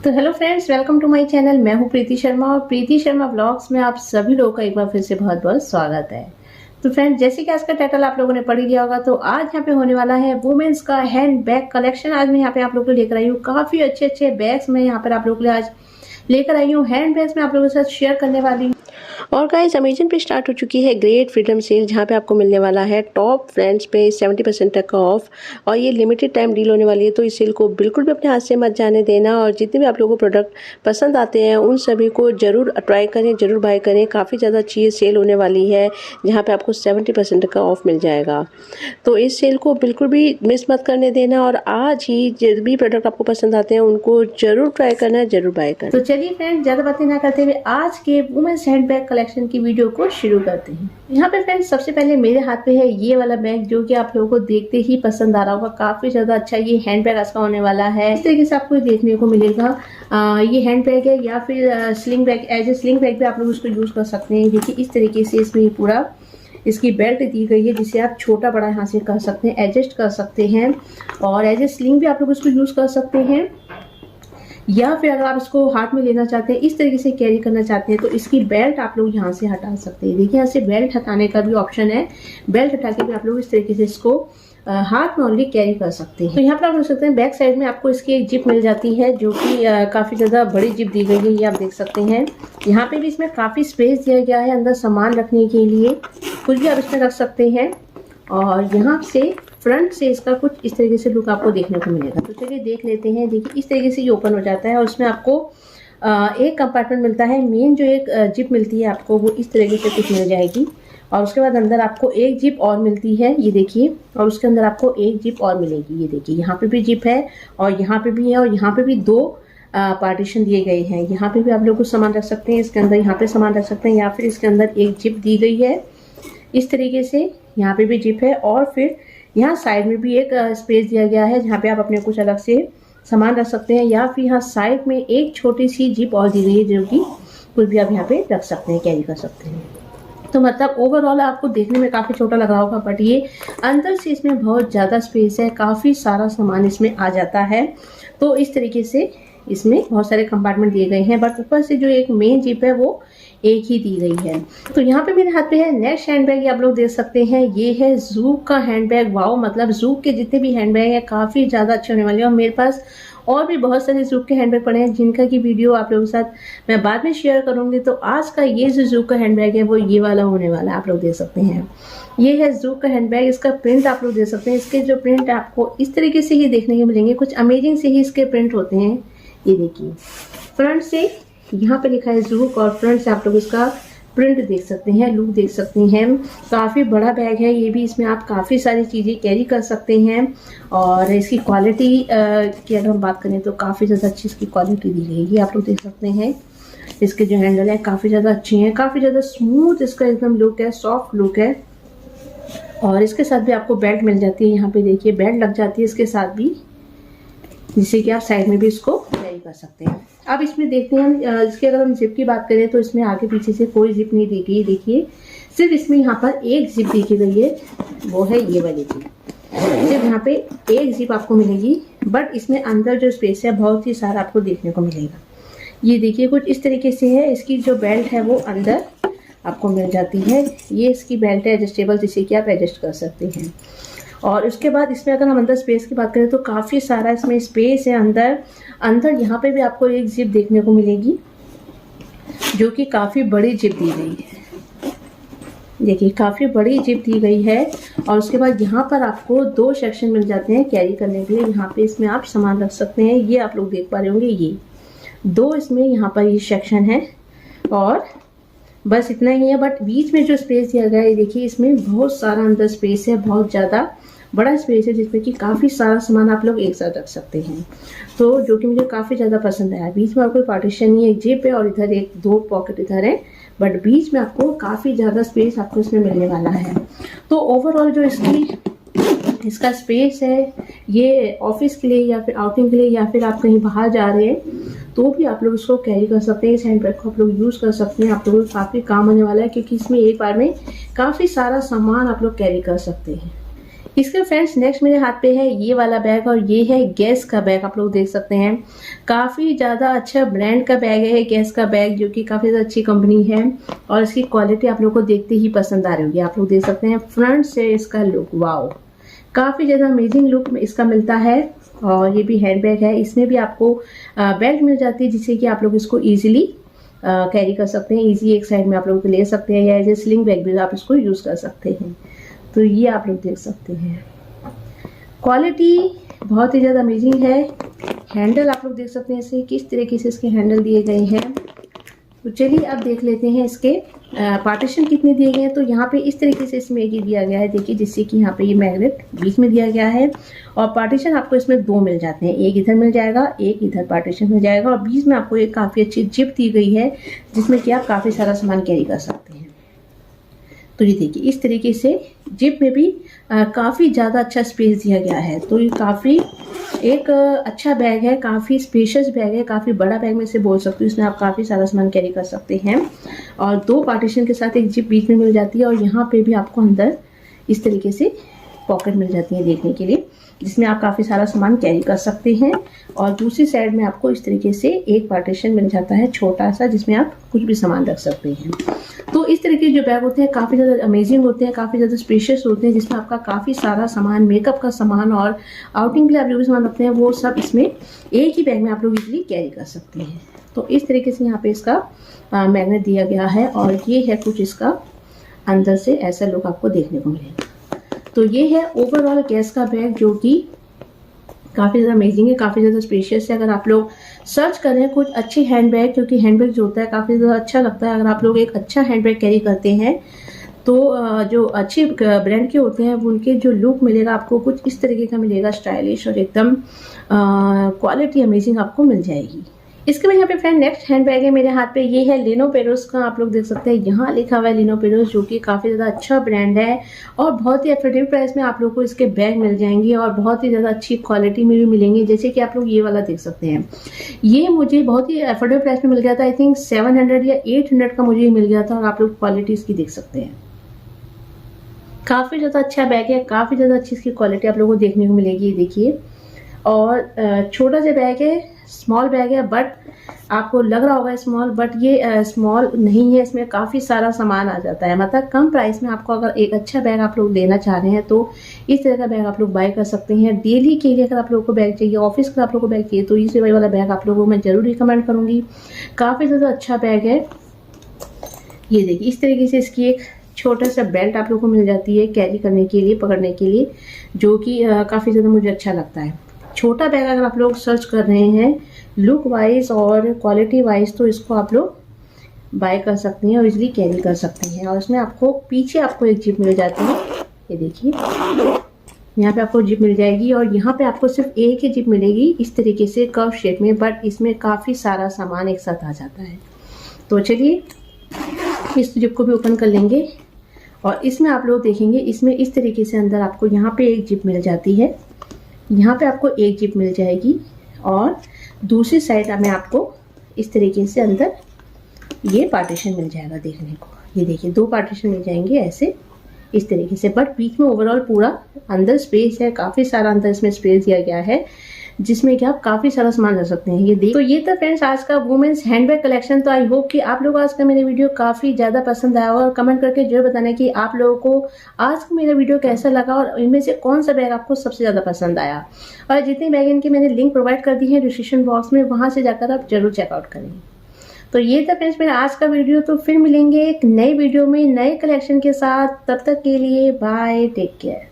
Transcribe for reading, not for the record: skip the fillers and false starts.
तो hello friends, welcome to my channel. मैं हूं प्रीति शर्मा और प्रीति शर्मा व्लॉग्स में आप सभी लोगों का एक बार फिर से बहुत बहुत स्वागत है। तो फ्रेंड्स, जैसे कि आज का टाइटल आप लोगों ने पढ़ लिया होगा, तो आज यहाँ पे होने वाला है वुमेन्स का हैंड बैग कलेक्शन। आज मैं यहाँ पे आप लोगों को लेकर आई हूँ काफी अच्छे अच्छे बैग्स। मैं यहाँ पर आप लोगों के लिए आज लेकर आई हूँ हैंड बैग्स में आप लोगों के साथ शेयर करने वाली हूँ। और गाइस, अमेजन पे स्टार्ट हो चुकी है ग्रेट फ्रीडम सेल, जहाँ पे आपको मिलने वाला है टॉप फ्रेंड्स पे 70% तक का ऑफ। और ये लिमिटेड टाइम डील होने वाली है, तो इस सेल को बिल्कुल भी अपने हाथ से मत जाने देना। और जितने भी आप लोगों को प्रोडक्ट पसंद आते हैं उन सभी को जरूर ट्राई करें, जरूर बाय करें। काफ़ी ज़्यादा अच्छी ये सेल होने वाली है, जहाँ पे आपको 70% का ऑफ मिल जाएगा। तो इस सेल को बिल्कुल भी मिस मत करने देना। और आज ही जो भी प्रोडक्ट आपको पसंद आते हैं उनको जरूर ट्राई करना, जरूर बाय करना। तो चलिए फ्रेंड्स, ज़्यादा बातें ना करते हुए आज के वुमेन्स हैंड बैग कलेक्शन की वीडियो को शुरू करते हैं। यहाँ पे फ्रेंड्स, सबसे पहले मेरे हाथ पे है ये वाला बैग, जो कि आप लोगों को देखते ही पसंद आ रहा होगा। काफी ज्यादा अच्छा ये हैंड बैग आज का होने वाला है। इस तरीके से आपको देखने को मिलेगा। ये हैंड बैग है या फिर sling bag. As a sling bag भी आप लोग इसको यूज कर सकते हैं। देखिए इस तरीके से इसमें पूरा इसकी बेल्ट दी गई है, जिसे आप छोटा बड़ा यहाँ से कर सकते हैं, एडजस्ट कर सकते हैं। और एज ए स्लिंग भी आप लोग इसको यूज कर सकते हैं, या फिर अगर आप इसको हाथ में लेना चाहते हैं, इस तरीके से कैरी करना चाहते हैं, तो इसकी बेल्ट आप लोग यहाँ से हटा सकते हैं। देखिए यहाँ से बेल्ट हटाने का भी ऑप्शन है। बेल्ट हटा के भी आप लोग इस तरीके से इसको हाथ में ओनली कैरी कर सकते हैं। तो यहाँ पर आप देख सकते हैं बैक साइड में आपको इसकी एक जिप मिल जाती है, जो कि काफी ज्यादा बड़ी जिप दी गई है। ये आप देख सकते हैं। यहाँ पे भी इसमें काफी स्पेस दिया गया है अंदर सामान रखने के लिए। कुछ भी आप इसमें रख सकते हैं। और यहाँ से फ्रंट से इसका कुछ इस तरीके से लुक आपको देखने को मिलेगा। तो चलिए देख लेते हैं। देखिए इस तरीके से ये ओपन हो जाता है और उसमें आपको एक कंपार्टमेंट मिलता है। मेन जो एक जिप मिलती है आपको, वो इस तरीके से कुछ मिल जाएगी। और उसके बाद अंदर आपको एक जिप और मिलती है, ये देखिए। और उसके अंदर आपको एक जिप और मिलेगी। ये देखिए यहाँ पे भी जिप है और यहाँ पे भी है। और यहाँ पे भी दो पार्टीशन दिए गए हैं। यहाँ पे भी आप लोग कुछ सामान रख सकते हैं, इसके अंदर यहाँ पे सामान रख सकते हैं, या फिर इसके अंदर एक जिप दी गई है इस तरीके से। यहाँ पे भी जिप है और फिर यहाँ साइड में भी एक स्पेस दिया गया है, जहाँ पे आप अपने कुछ अलग से सामान रख सकते हैं। या फिर यहाँ साइड में एक छोटी सी जिप और दी गई है, जो कि कुछ भी आप यहाँ पे रख सकते हैं, कैरी कर सकते हैं। तो मतलब ओवरऑल आपको देखने में काफ़ी छोटा लग रहा होगा, बट ये अंदर से इसमें बहुत ज़्यादा स्पेस है। काफ़ी सारा सामान इसमें आ जाता है। तो इस तरीके से इसमें बहुत सारे कंपार्टमेंट दिए गए हैं, बट ऊपर से जो एक मेन जिप है वो एक ही दी गई है। तो यहाँ पे मेरे हाथ पे है नेक्स्ट हैंड बैग। ये आप लोग देख सकते हैं, ये है ज़ूक का हैंड बैग। वाओ, मतलब ज़ूक के जितने भी हैंड बैग है काफ़ी ज़्यादा अच्छे होने वाले हैं। और मेरे पास और भी बहुत सारे ज़ूक के हैंड बैग पड़े हैं, जिनका की वीडियो आप लोगों के साथ मैं बाद में शेयर करूंगी। तो आज का ये जो ज़ूक का हैंड बैग है वो ये वाला होने वाला है। आप लोग देख सकते हैं, ये है ज़ूक का हैंड बैग। इसका प्रिंट आप लोग देख सकते हैं। इसके जो प्रिंट आपको इस तरीके से ही देखने को मिलेंगे, कुछ अमेजिंग से ही इसके प्रिंट होते हैं। ये देखिए फ्रंट से यहाँ पे लिखा है ज़ूक, और फ्रंट से आप लोग इसका प्रिंट देख सकते हैं, लुक देख सकते हैं। काफ़ी बड़ा बैग है ये भी। इसमें आप काफ़ी सारी चीज़ें कैरी कर सकते हैं। और इसकी क्वालिटी की अगर हम बात करें तो काफ़ी ज़्यादा अच्छी इसकी क्वालिटी दी गई है। ये आप लोग देख सकते हैं। इसके जो हैंडल है काफ़ी ज़्यादा अच्छे हैं, काफ़ी ज़्यादा स्मूथ इसका एकदम लुक है, सॉफ्ट लुक है। और इसके साथ भी आपको बेल्ट मिल जाती है। यहाँ पे देखिए बेल्ट लग जाती है इसके साथ भी, जिससे कि आप साइड में भी इसको कैरी कर सकते हैं। अब इसमें देखते हैं, इसके अगर हम जिप की बात करें तो इसमें आगे पीछे से कोई जिप नहीं दी गई। देखिए सिर्फ इसमें यहाँ पर एक जिप दी गई है, वो है ये वाली जिप। सिर्फ यहाँ पे एक जिप आपको मिलेगी, बट इसमें अंदर जो स्पेस है बहुत ही सारा आपको देखने को मिलेगा। ये देखिए कुछ इस तरीके से है। इसकी जो बेल्ट है वो अंदर आपको मिल जाती है। ये इसकी बेल्ट है एडजस्टेबल, जिसे कि आप एडजस्ट कर सकते हैं। और उसके बाद इसमें अगर हम अंदर स्पेस की बात करें तो काफ़ी सारा इसमें स्पेस है अंदर यहाँ पे भी आपको एक जिप देखने को मिलेगी, जो कि काफ़ी बड़ी जिप दी गई है। देखिए काफ़ी बड़ी जिप दी गई है। और उसके बाद यहाँ पर आपको दो सेक्शन मिल जाते हैं कैरी करने के लिए। यहाँ पे इसमें आप सामान रख सकते हैं। ये आप लोग देख पा रहे होंगे, ये दो इसमें यहाँ पर ये सेक्शन है। और बस इतना ही है, बट बीच में जो स्पेस दिया गया है, देखिए इसमें बहुत सारा अंदर स्पेस है, बहुत ज़्यादा बड़ा स्पेस है, जिसमें कि काफ़ी सारा सामान आप लोग एक साथ रख सकते हैं। तो जो कि मुझे काफ़ी ज़्यादा पसंद आया। बीच में आपको पार्टीशन नहीं है, एक जिप है और इधर एक दो पॉकेट इधर है, बट बीच में आपको काफ़ी ज़्यादा स्पेस आपको इसमें मिलने वाला है। तो ओवरऑल जो इसका स्पेस है, ये ऑफिस के लिए या फिर आउटिंग के लिए या फिर आप कहीं बाहर जा रहे हैं तो भी आप लोग इसको कैरी कर सकते हैं। इस हैंड बैग को आप लोग यूज़ कर सकते हैं। आप लोगों को काफ़ी काम आने वाला है, क्योंकि इसमें एक बार में काफ़ी सारा सामान आप लोग कैरी कर सकते हैं। इसके फ्रेंड्स नेक्स्ट मेरे हाथ पे है ये वाला बैग और ये है गैस का बैग। आप लोग देख सकते हैं काफ़ी ज़्यादा अच्छा ब्रांड का बैग है गैस का बैग, जो कि काफ़ी ज़्यादा अच्छी कंपनी है और इसकी क्वालिटी आप लोग को देखते ही पसंद आ रही होगी। आप लोग देख सकते हैं फ्रंट से इसका लुक, वाओ, काफ़ी ज़्यादा अमेजिंग लुक इसका मिलता है। और ये भी हैंड बैग है, इसमें भी आपको बेल्ट मिल जाती है जिससे कि आप लोग इसको ईजिली कैरी कर सकते हैं। ईजी एक साइड में आप लोग ले सकते हैं या एज ए स्लिंग बैग भी आप इसको यूज़ कर सकते हैं। तो ये आप लोग देख सकते हैं क्वालिटी बहुत ही ज़्यादा अमेजिंग है। हैंडल आप लोग देख सकते हैं इसे किस तरीके से इसके हैंडल दिए गए हैं। तो चलिए अब देख लेते हैं इसके पार्टीशन कितने दिए गए हैं। तो यहाँ पे इस तरीके से इसमें एक ही दिया गया है, देखिए, जिससे कि यहाँ पे ये मैग्नेट बीच में दिया गया है और पार्टीशन आपको इसमें दो मिल जाते हैं, एक इधर मिल जाएगा, एक इधर पार्टीशन मिल जाएगा और बीच में आपको एक काफ़ी अच्छी जिप दी गई है जिसमें कि आप काफ़ी सारा सामान कैरी कर सकते हैं। तो ये देखिए इस तरीके से जिप में भी काफ़ी ज़्यादा अच्छा स्पेस दिया गया है। तो ये काफ़ी एक अच्छा बैग है, काफ़ी स्पेशियस बैग है, काफ़ी बड़ा बैग में से बोल सकती हूँ। इसमें आप काफ़ी सारा सामान कैरी कर सकते हैं और दो पार्टीशन के साथ एक जिप बीच में मिल जाती है और यहाँ पे भी आपको अंदर इस तरीके से पॉकेट मिल जाती है देखने के लिए, जिसमें आप काफ़ी सारा सामान कैरी कर सकते हैं। और दूसरी साइड में आपको इस तरीके से एक पार्टीशन मिल जाता है छोटा सा, जिसमें आप कुछ भी सामान रख सकते हैं। तो इस तरीके के जो बैग होते हैं काफ़ी ज़्यादा अमेजिंग होते हैं, काफ़ी ज़्यादा स्पेशियस होते हैं, जिसमें आपका काफ़ी सारा सामान, मेकअप का सामान और आउटिंग के लिए आप जो भी सामान रखते हैं वो सब इसमें एक ही बैग में आप लोग इजीली कैरी कर सकते हैं। तो इस तरीके से यहाँ पे इसका मैग्नेट दिया गया है और ये है कुछ इसका अंदर से ऐसा लुक आपको देखने को मिलेगा। तो ये है ओवरऑल गैस का बैग, जो कि काफ़ी ज़्यादा अमेजिंग है, काफ़ी ज़्यादा स्पेशियस है। अगर आप लोग सर्च करें कुछ अच्छे हैंड बैग, क्योंकि हैंड बैग जो होता है काफ़ी ज़्यादा अच्छा लगता है, अगर आप लोग एक अच्छा हैंड बैग कैरी करते हैं तो जो अच्छे ब्रांड के होते हैं उनके जो लुक मिलेगा आपको कुछ इस तरीके का मिलेगा, स्टाइलिश और एकदम क्वालिटी अमेजिंग आपको मिल जाएगी। इसके बाद यहाँ पे फ्रेंड नेक्स्ट हैंड बैग है मेरे हाथ पे, ये है लिनो पेरोस का। आप लोग देख सकते हैं यहाँ लिखा हुआ है लिनो पेरोस, जो कि काफ़ी ज़्यादा अच्छा ब्रांड है और बहुत ही अफोर्डेबल प्राइस में आप लोग को इसके बैग मिल जाएंगे और बहुत ही ज़्यादा अच्छी क्वालिटी में भी मिलेंगे। जैसे कि आप लोग ये वाला देख सकते हैं, ये मुझे बहुत ही अफोर्डेबल प्राइस में मिल गया था। आई थिंक 700 या 800 का मुझे मिल गया था और आप लोग क्वालिटी इसकी देख सकते हैं। काफ़ी ज़्यादा अच्छा बैग है, काफ़ी ज़्यादा अच्छी इसकी क्वालिटी आप लोगों को देखने को मिलेगी। देखिए, और छोटा सा बैग है, स्मॉल बैग है, बट आपको लग रहा होगा स्मॉल, बट ये स्मॉल नहीं है, इसमें काफ़ी सारा सामान आ जाता है। मतलब कम प्राइस में आपको अगर एक अच्छा बैग आप लोग लेना चाह रहे हैं तो इस तरह का बैग आप लोग बाय कर सकते हैं। डेली के लिए अगर आप लोगों को बैग चाहिए, ऑफिस का आप लोगों को बैग चाहिए, तो इस वाला बैग आप लोगों को मैं ज़रूर रिकमेंड करूँगी। काफ़ी ज़्यादा अच्छा बैग है। ये देखिए इस तरीके से इसकी एक छोटा सा बेल्ट आप लोगों को मिल जाती है कैरी करने के लिए, पकड़ने के लिए, जो कि काफ़ी ज़्यादा मुझे अच्छा लगता है। छोटा बैग अगर आप लोग सर्च कर रहे हैं लुक वाइज और क्वालिटी वाइज, तो इसको आप लोग बाय कर सकते हैं और इजीली कैरी कर सकते हैं। और इसमें आपको पीछे आपको एक जिप मिल जाती है, ये देखिए यहाँ पे आपको जिप मिल जाएगी और यहाँ पे आपको सिर्फ एक ही जिप मिलेगी इस तरीके से कर्व शेप में, बट इसमें काफ़ी सारा सामान एक साथ आ जाता है। तो चलिए इस जिप को भी ओपन कर लेंगे और इसमें आप लोग देखेंगे इसमें इस तरीके से अंदर आपको यहाँ पे एक जिप मिल जाती है, यहाँ पे आपको एक जिप मिल जाएगी और दूसरी साइड में आपको इस तरीके से अंदर ये पार्टीशन मिल जाएगा देखने को। ये देखिए दो पार्टीशन मिल जाएंगे ऐसे इस तरीके से, बट बीच में ओवरऑल पूरा अंदर स्पेस है, काफ़ी सारा अंदर इसमें स्पेस दिया गया है जिसमें कि आप काफ़ी सारा सामान रख सकते हैं। ये देख, तो ये था फ्रेंड्स आज का वुमेन्स हैंडबैग कलेक्शन। तो आई होप कि आप लोग आज का मेरा वीडियो काफ़ी ज़्यादा पसंद आया और कमेंट करके जरूर बताना कि आप लोगों को आज का मेरा वीडियो कैसा लगा और इनमें से कौन सा बैग आपको सबसे ज़्यादा पसंद आया। और जितने बैग इनके मैंने लिंक प्रोवाइड कर दी है डिस्क्रिप्शन बॉक्स में, वहाँ से जाकर आप जरूर चेकआउट करें। तो ये था फ्रेंड्स मेरा आज का वीडियो। तो फिर मिलेंगे एक नए वीडियो में नए कलेक्शन के साथ, तब तक के लिए बाय, टेक केयर।